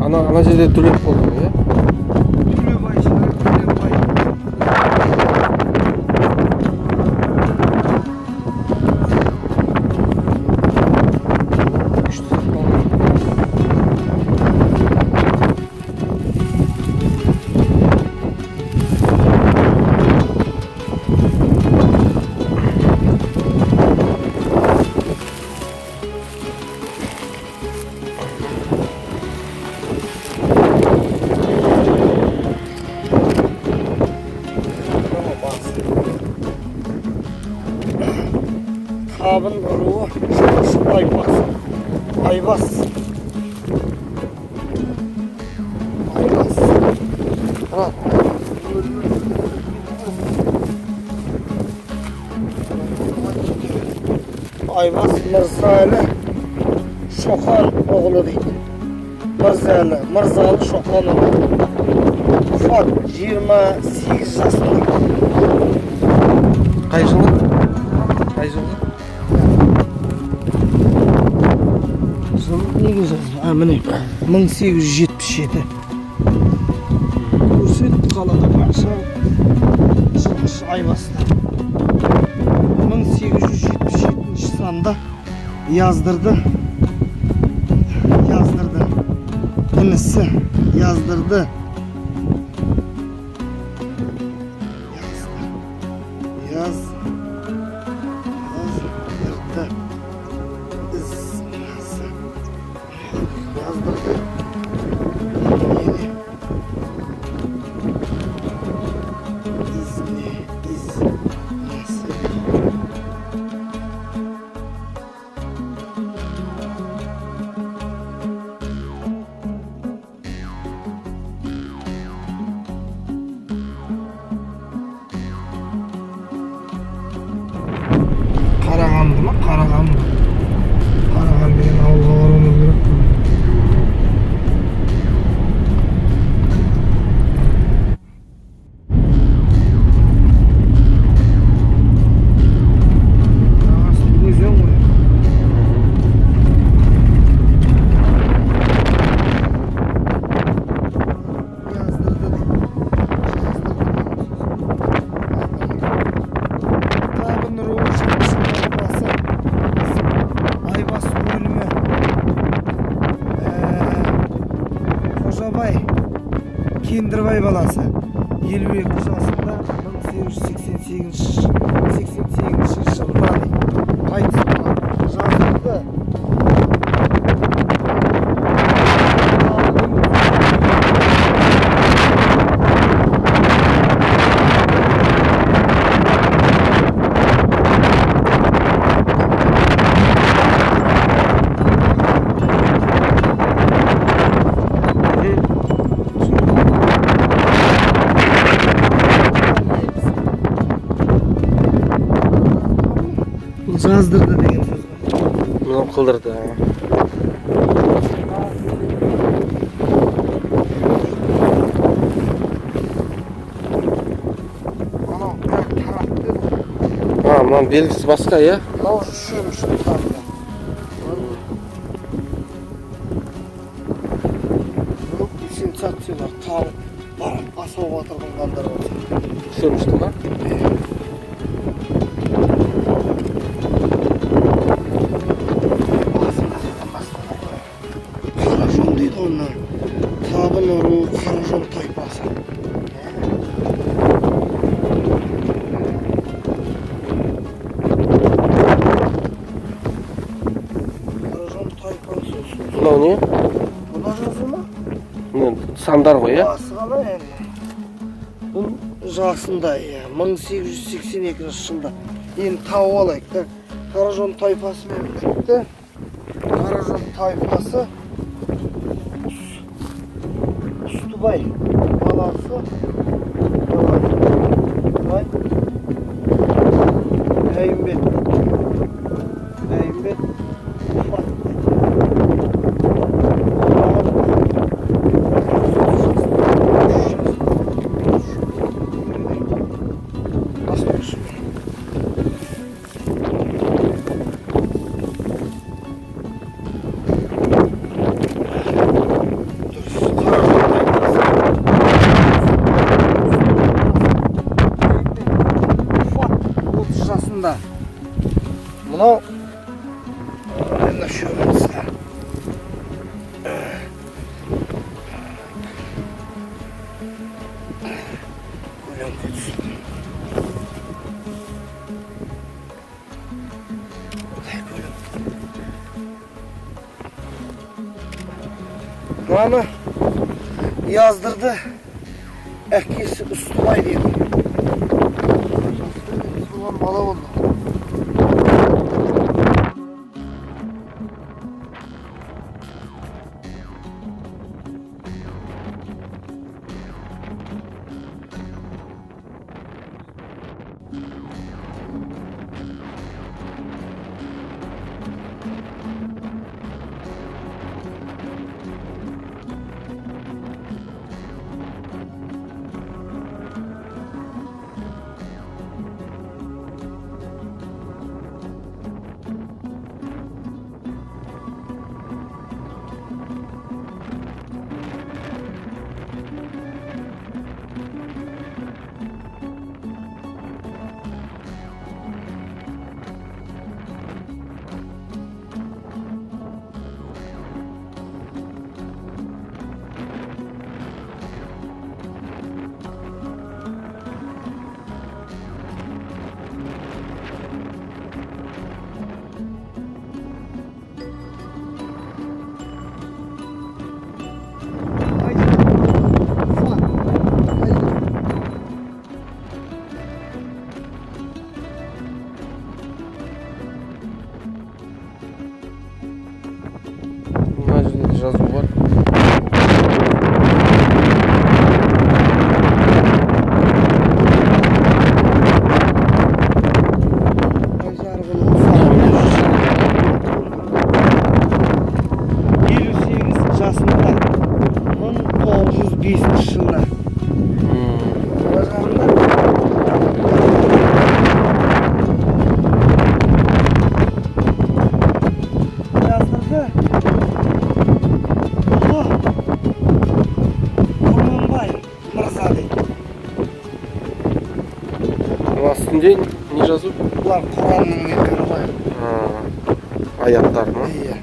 Ana жерде түлеп болды ғой, Түлебай шығар, Түлебай. Табын ұруы Айбас. Айбас. Айбас Мырзалы Шоқан оғлы дейді. Мырзалы Шоқан оғлы. Вафат 28 жасында. Қай жылы? Қай жылы? Негізі, міне 1877. Көрсет қалада барша жылғыш Айбаста. 1877 санда яздырды. Інісі яздырды. Қарағанды ма? Қарағанды деген ауылға баруымыз керек. Өзен ғой. Кендірбай баласы 52 жасында 1888 жылда қайтыс болған. Жазылды. Жаздырды деген сөз. Мен қылдырды. Анау таратты. Мынаның белгісі басқа, иә? Мынау шөміш таратты. Бұл сенсациялар тауып барып асауға тұрғандар болса. Шөмішті ма? Mınau ne? Buna жазу ма? Sanдар ғой, ya? Басы қалай енді? Бұл жасында, 1882 жылда. Енді тауып алайық та. Қаражон тайпасымен жүрді. Қаражон тайпасы Үстібай баласы Әйімбет жасында. Мынау мына шөмімізді көлеңке түсті. Мынаны яздырды әкесі Үстібай деді. Soğan bala oldu. Жазу var. Жасында 1905 жылда. Яздырды. Мырза дейді. Астында не жазу? Бұлар Құранның нелері ғой. Аяттар ма? Иә.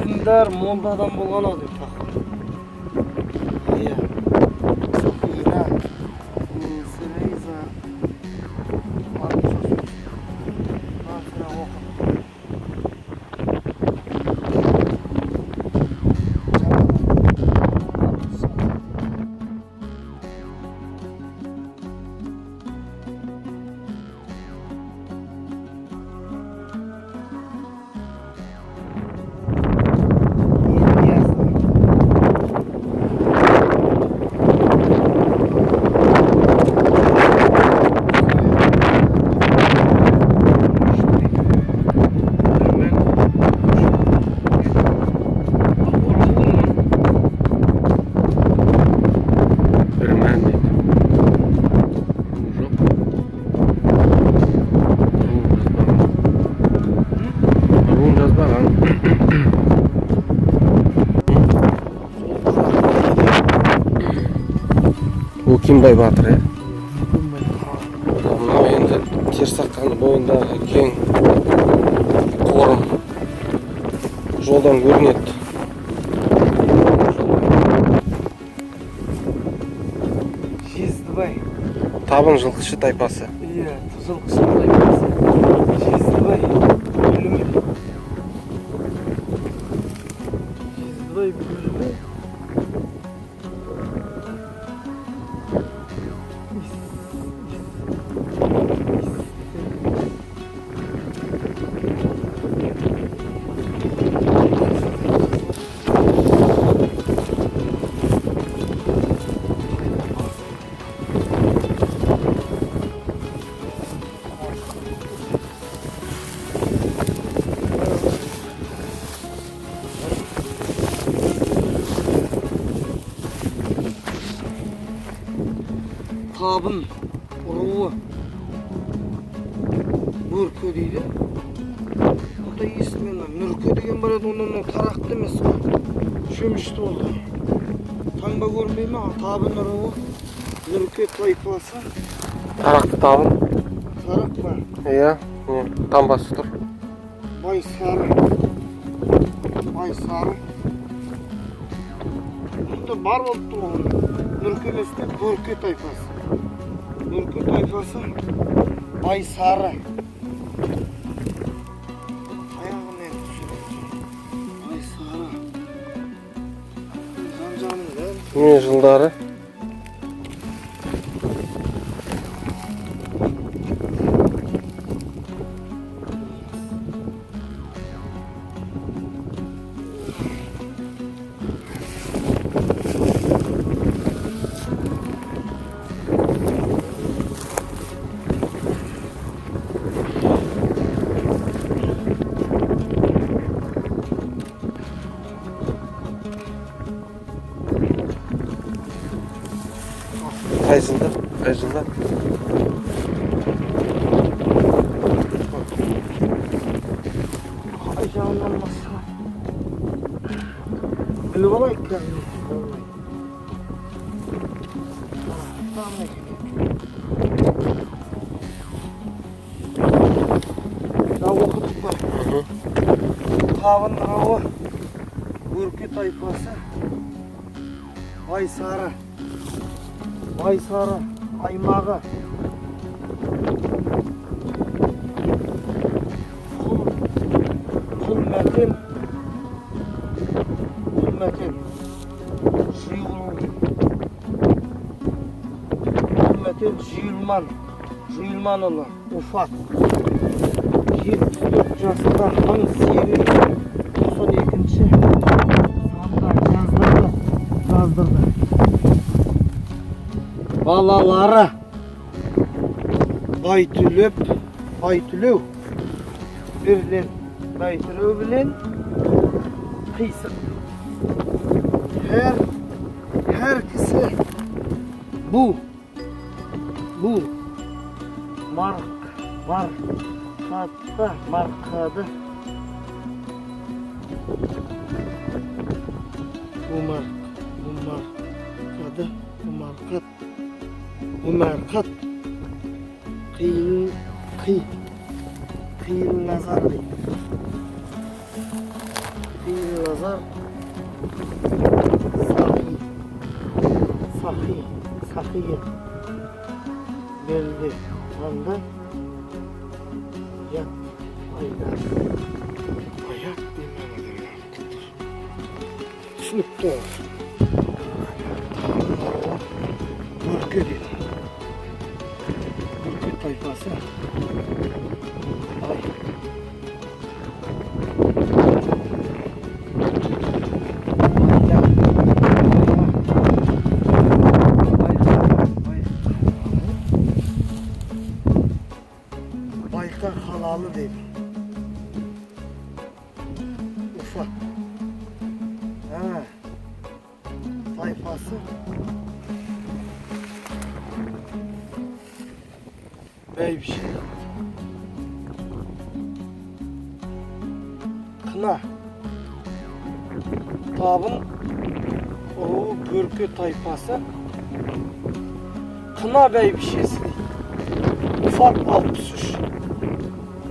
Dindar moldadan bo'lgan edi. Iya. bakalım. Bu Kimday Batır ya. Mına endi Tersakkanın boyundağı keng korum joldan görünedi. Жездібай. Табын жылқышы тайпасы. Иә, жылқышы тайпасы. Жездібай. Бөлімі. Жездібай бөлімі. Табын ұруы Нұркі дейді. Онда есімен Нұркі деген бар еді, онdan тарақты емес қой. Шөмішті болды. Таңба көрмей ме? Табын ұруы Нұркі тайпасы. Тарақты табын. Тарақ па? Иә, тамбасы тұр. Байсары. Байсары. Онда бар болып тұр ғой. Нұркі емес те Бөркі тайпасы. Нұркі тайпасы Байсары. Аяғымен түсіреді. Байсары. Жан-жаным да. Не жылдары? Қай жылда? Ay canım olmasa. Öyle olay ki. Daha okuduk var. Kavın hava. Börkü tayfası. Baysarı. Baysarı. Aymağı. Hürmetin. Hürmetin. Hürmetin Jülman. Jülmanoğlu. Ufak. 74 жасында 1892 санда жаздырды. Балалары Байтүлеу бірлен Байтүлеу білен қисық. Her кісі bu markada markadı. Bu markat kıyıl nazar değil. Kıyıl nazar sahiye belli anda yat ayak dememeleri hakkıdır. Sınıfta olsun. Börkü değil. Börkü tayfası. Ay. Baykar halalı değil. Ufak. Ha. Tayfası. Bey bir şey. Kına. Tabın o börkü tayfası. Kına bey bir şeysi. Ufak 63.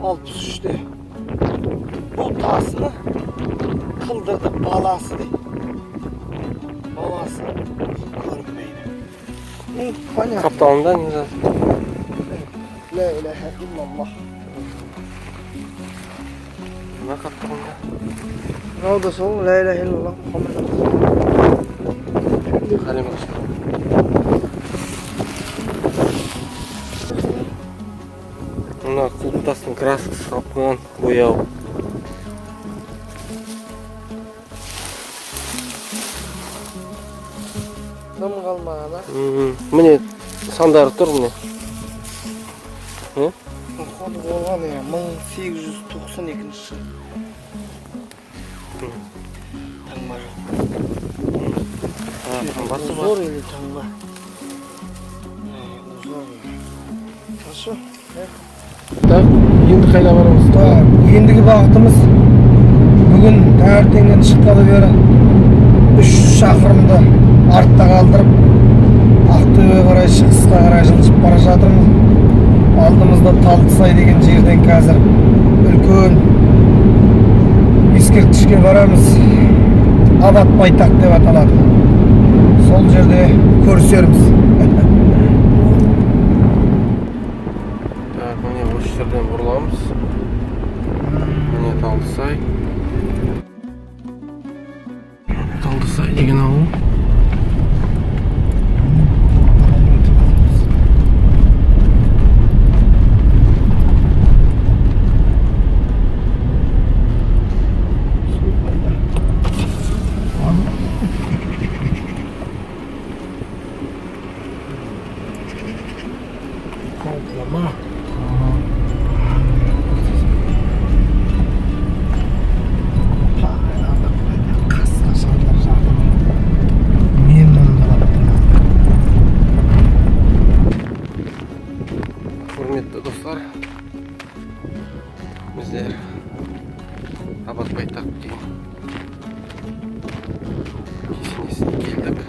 63 de. Bu tasını kıldırdı balası de. Balası. Görünmeydi. Hani? Kaptanından güzel. La ilahe illallah. Ne kaptanında? Ne oldu son? La ilahe illallah. Muhammed Kalem açtı. Mына клубтастың краскасы қапқан бояу. Dım kalmadı ha. Міне сандары тұр міне. Konu olған ya 1892 жыл. Tangma yok. Таңбасы бар. Zor eli tangma. Zor ya. Nasıl? Так, енді қайда барамыз? Endigi бағытымız bugün tаңертеңнен шыққалы бері 3 шақырымды артта қалдырып Ақтөбеге қарай шығысқа қарай жылжып бара жатырмыз. Алдымызда Талдысай деген жерден қазір үлкен ескерткішке барамыз. Абат байтақ деп аталады. Сол жерде көрісерміз. Так, міне осы жерден бұрыламыз. Міне Талдысай. Талдысай деген ауыл. Komplama. Құрметті достар, біздер Абат байтақ деген кесенесіне келдік.